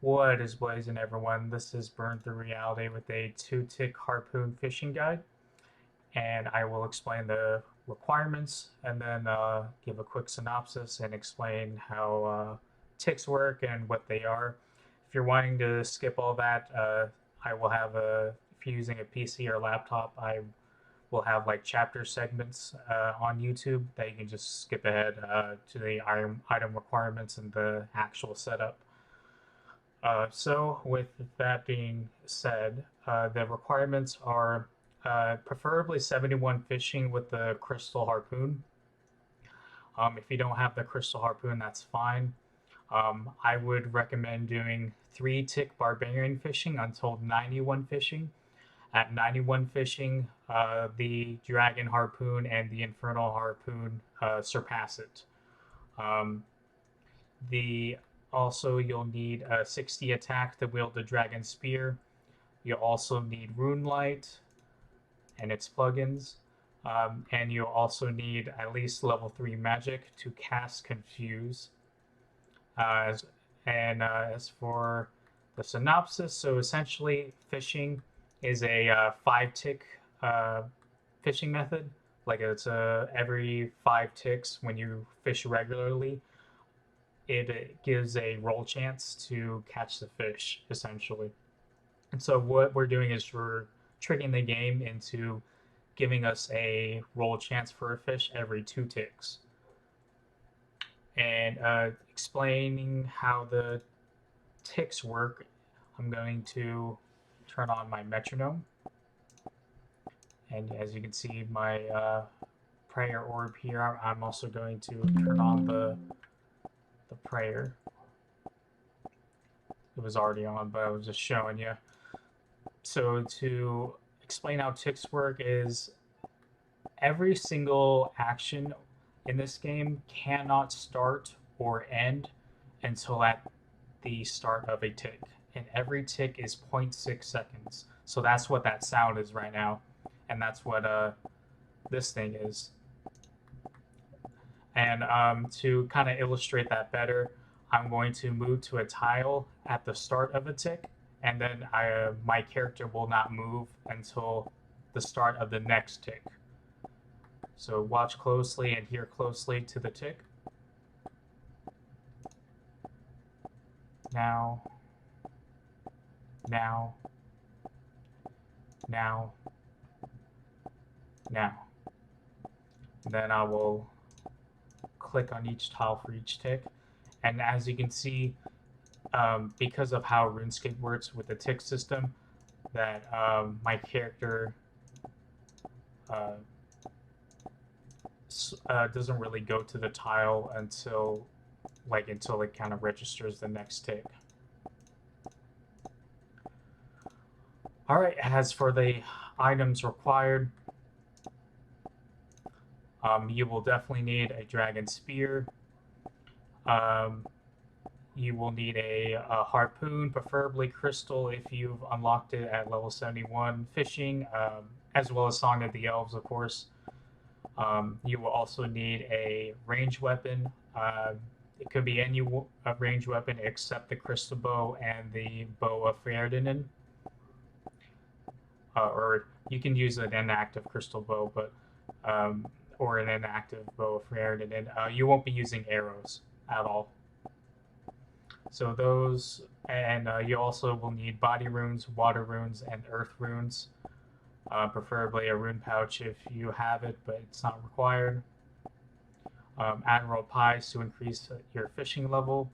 What is blazing, everyone? This is Burn Through Reality with a 2-tick harpoon fishing guide, and I will explain the requirements and then give a quick synopsis and explain how ticks work and what they are. If you're wanting to skip all that, I will have if you're using a PC or laptop, I will have like chapter segments on YouTube that you can just skip ahead to the item requirements and the actual setup. So with that being said, the requirements are preferably 71 fishing with the Crystal Harpoon. If you don't have the Crystal Harpoon, that's fine. I would recommend doing 3-tick Barbarian Fishing until 91 fishing. At 91 fishing, the Dragon Harpoon and the Infernal Harpoon surpass it. Um, the Also, you'll need a 60 attack to wield the Dragon Spear. You'll also need Rune Light and its plugins. And you'll also need at least level 3 magic to cast Confuse. As for the synopsis, so essentially, fishing is a 5-tick fishing method. Like it's every 5 ticks when you fish regularly, it gives a roll chance to catch the fish, essentially. And so what we're doing is we're tricking the game into giving us a roll chance for a fish every 2 ticks. And explaining how the ticks work, I'm going to turn on my metronome. And as you can see, my prayer orb here, I'm also going to turn on the prayer. It was already on, but I was just showing you. So to explain how ticks work is every single action in this game cannot start or end until at the start of a tick. And every tick is 0.6 seconds. So that's what that sound is right now. And that's what this thing is. And to kind of illustrate that better, I'm going to move to a tile at the start of a tick, and then my character will not move until the start of the next tick. So watch closely and hear closely to the tick. Now, now, now, now. And then I will click on each tile for each tick. And as you can see, because of how RuneScape works with the tick system, that my character doesn't really go to the tile until it kind of registers the next tick. All right, as for the items required, you will definitely need a Dragon Spear. You will need a harpoon, preferably crystal if you've unlocked it at level 71 fishing, as well as Song of the Elves, of course. You will also need a ranged weapon. It could be any ranged weapon except the crystal bow and the bow of Ferdinand. Or you can use an inactive crystal bow, but or an inactive bow of Ferdinand. You won't be using arrows at all. So those, and you also will need body runes, water runes, and earth runes. Preferably a rune pouch if you have it, but it's not required. Admiral pies to increase your fishing level.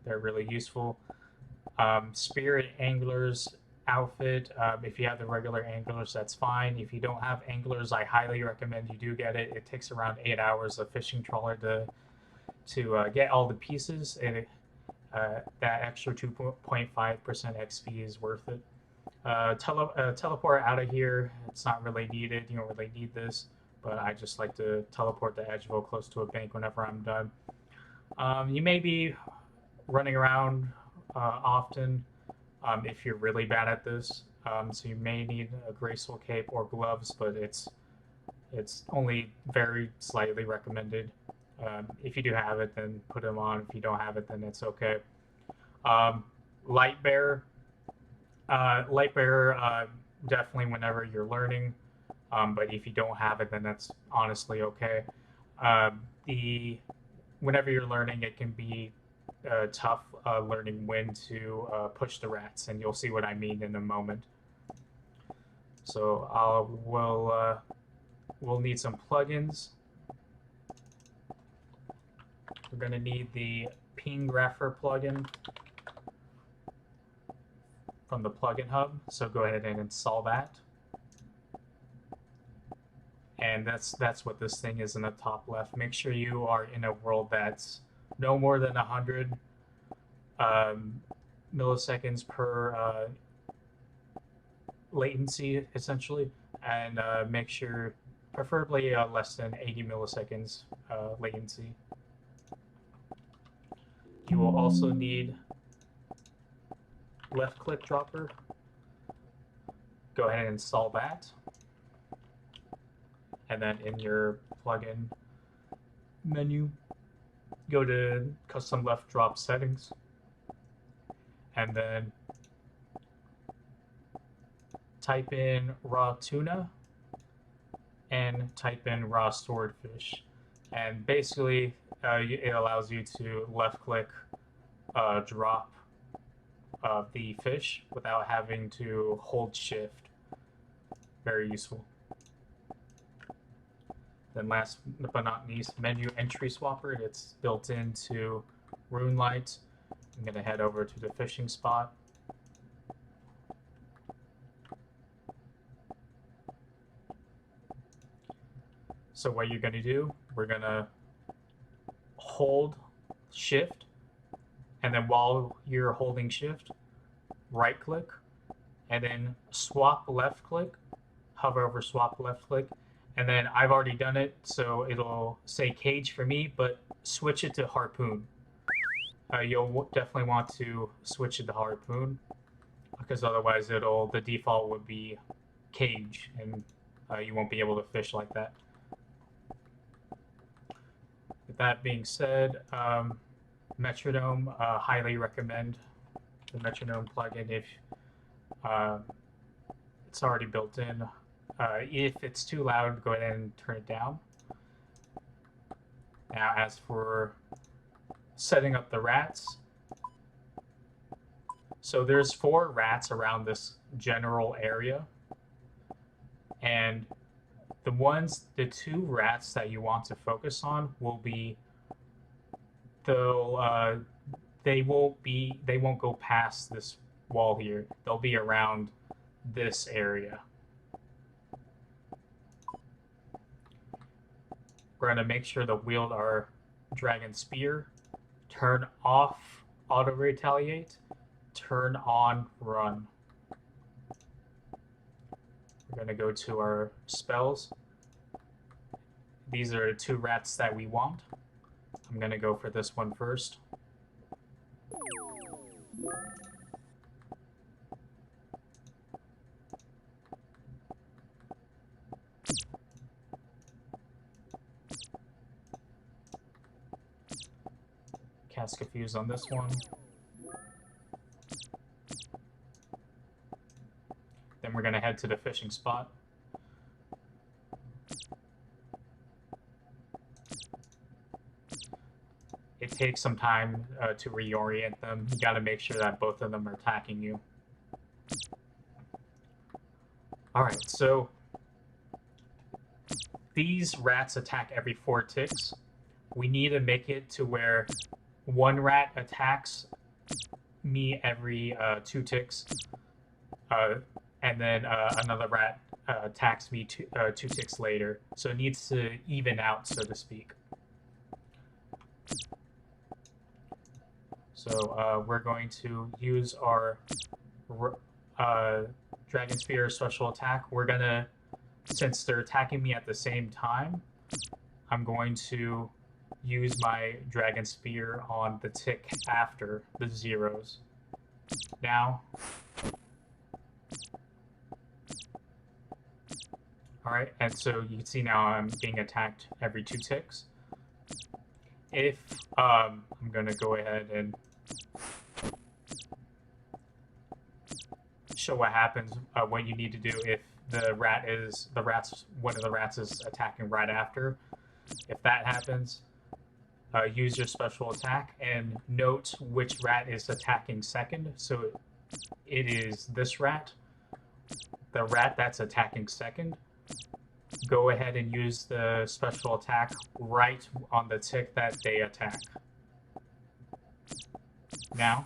They're really useful. Spirit anglers outfit. If you have the regular anglers, that's fine. If you don't have anglers, I highly recommend you do get it. It takes around 8 hours of fishing trawler to get all the pieces, and that extra 2.5% XP is worth it. Teleport out of here. It's not really needed. You don't really need this, but I just like to teleport to Edgeville close to a bank whenever I'm done. You may be running around often if you're really bad at this. So you may need a graceful cape or gloves, but it's only very slightly recommended. If you do have it, then put them on. If you don't have it, then it's okay. light bearer. Light bearer, definitely whenever you're learning. But if you don't have it, then that's honestly okay. The Whenever you're learning, it can be tough learning when to push the rats, and you'll see what I mean in a moment. So we'll need some plugins. We're gonna need the ping grapher plugin from the plugin hub. So go ahead and install that. And that's what this thing is in the top left. Make sure you are in a world that's no more than 100 milliseconds per latency, essentially, and make sure preferably less than 80 milliseconds latency. You will also need left click dropper. Go ahead and install that. And then in your plugin menu, go to custom left drop settings, and then type in raw tuna and type in raw swordfish. And basically it allows you to left click drop the fish without having to hold shift. Very useful. Then last but not least, menu entry swapper. It's built into RuneLite. I'm gonna head over to the fishing spot. So what you're gonna do, we're gonna hold shift, and then while you're holding shift, right click, and then swap left click, hover over swap left click, and then I've already done it, so it'll say cage for me, but switch it to harpoon. You'll definitely want to switch it to harpoon, because otherwise the default would be cage, and you won't be able to fish like that. With that being said, metronome, highly recommend the metronome plugin if it's already built in. If it's too loud, go ahead and turn it down. Now, as for setting up the rats, so there's 4 rats around this general area, and the 2 rats that you want to focus on will be they won't go past this wall here. They'll be around this area. We're going to make sure to wield our dragon spear, turn off auto retaliate, turn on run. We're going to go to our spells. These are the 2 rats that we want. I'm going to go for this one first. Cast Confuse on this one. Then we're going to head to the fishing spot. It takes some time to reorient them. You got to make sure that both of them are attacking you. Alright, so these rats attack every 4 ticks. We need to make it to where 1 rat attacks me every 2 ticks, and then another rat attacks me 2 ticks later. So it needs to even out, so to speak. So we're going to use our Dragon Spear special attack. We're gonna, since they're attacking me at the same time, I'm going to use my Dragon Spear on the tick after the zeros. Now, alright, and so you can see now I'm being attacked every 2 ticks. If I'm gonna go ahead and show what happens, what you need to do if one of the rats is attacking right after. If that happens, use your special attack and note which rat is attacking second. So it is this rat, the rat that's attacking second. Go ahead and use the special attack right on the tick that they attack. Now.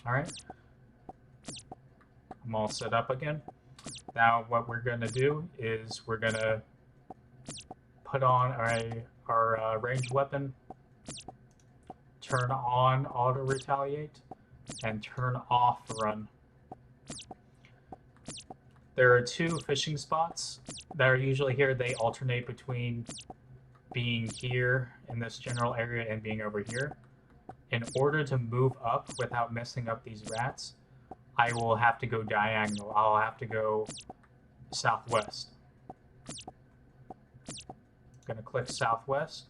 Alright. I'm all set up again. Now what we're going to do is we're going to put on our ranged weapon, turn on auto retaliate, and turn off run. There are two fishing spots that are usually here. They alternate between being here in this general area and being over here. In order to move up without messing up these rats, I will have to go diagonal. I'll have to go southwest. I'm going to click southwest,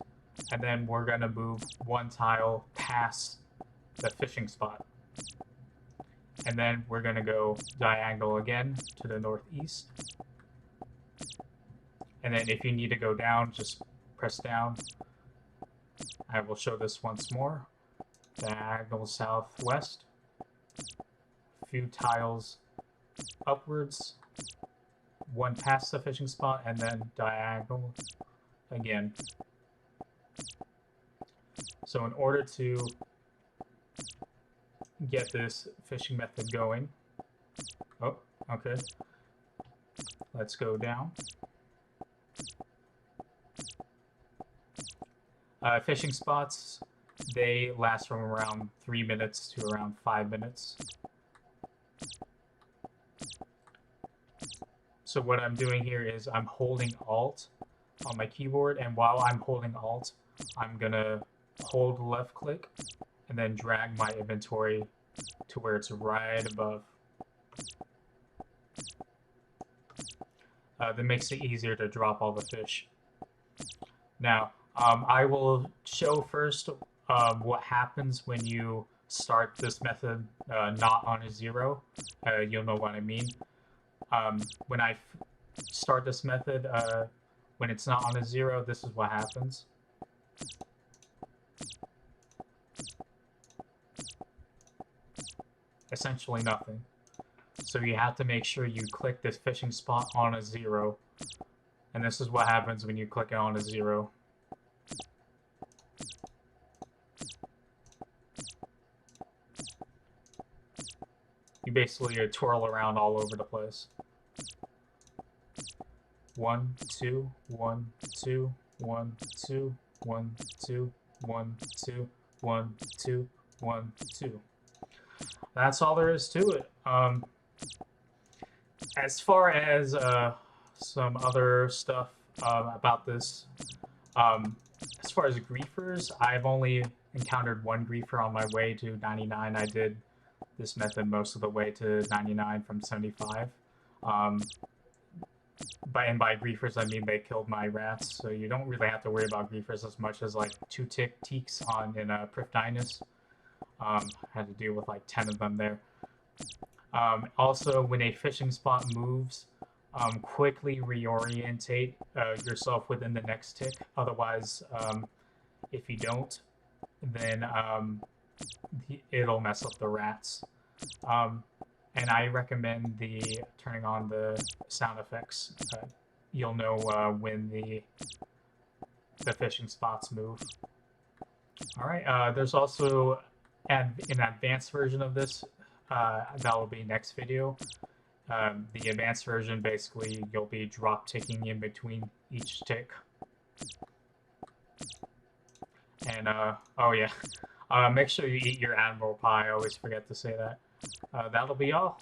and then we're going to move one tile past the fishing spot. And then we're going to go diagonal again to the northeast. And then if you need to go down, just press down. I will show this once more. Diagonal southwest. A few tiles upwards. One past the fishing spot, and then diagonal again. So in order to get this fishing method going, oh, okay, let's go down. Fishing spots, they last from around 3 minutes to around 5 minutes. So what I'm doing here is I'm holding Alt on my keyboard, and while I'm holding Alt, I'm gonna hold left click and then drag my inventory to where it's right above. That makes it easier to drop all the fish. Now, I will show first what happens when you start this method not on a 0. You'll know what I mean. When I start this method, when it's not on a 0, this is what happens. Essentially nothing. So you have to make sure you click this fishing spot on a 0. And this is what happens when you click it on a 0. You basically twirl around all over the place. 1, 2, 1, 2, 1, 2, 1, 2, 1, 2, 1, 2, 1, 2. That's all there is to it. As far as some other stuff about this, as far as griefers, I've only encountered one griefer on my way to 99. I did this method most of the way to 99 from 75. By griefers, I mean they killed my rats, so you don't really have to worry about griefers as much as like 2-tick teaks in Prifdinus. Had to deal with like 10 of them there. Also, when a fishing spot moves, quickly reorientate yourself within the next tick. Otherwise, if you don't, then it'll mess up the rats. And I recommend turning on the sound effects. You'll know when the fishing spots move. All right. There's also an advanced version of this. That will be next video. The advanced version, basically, you'll be drop ticking in between each tick. And oh yeah, make sure you eat your Admiral pie. I always forget to say that. That'll be all.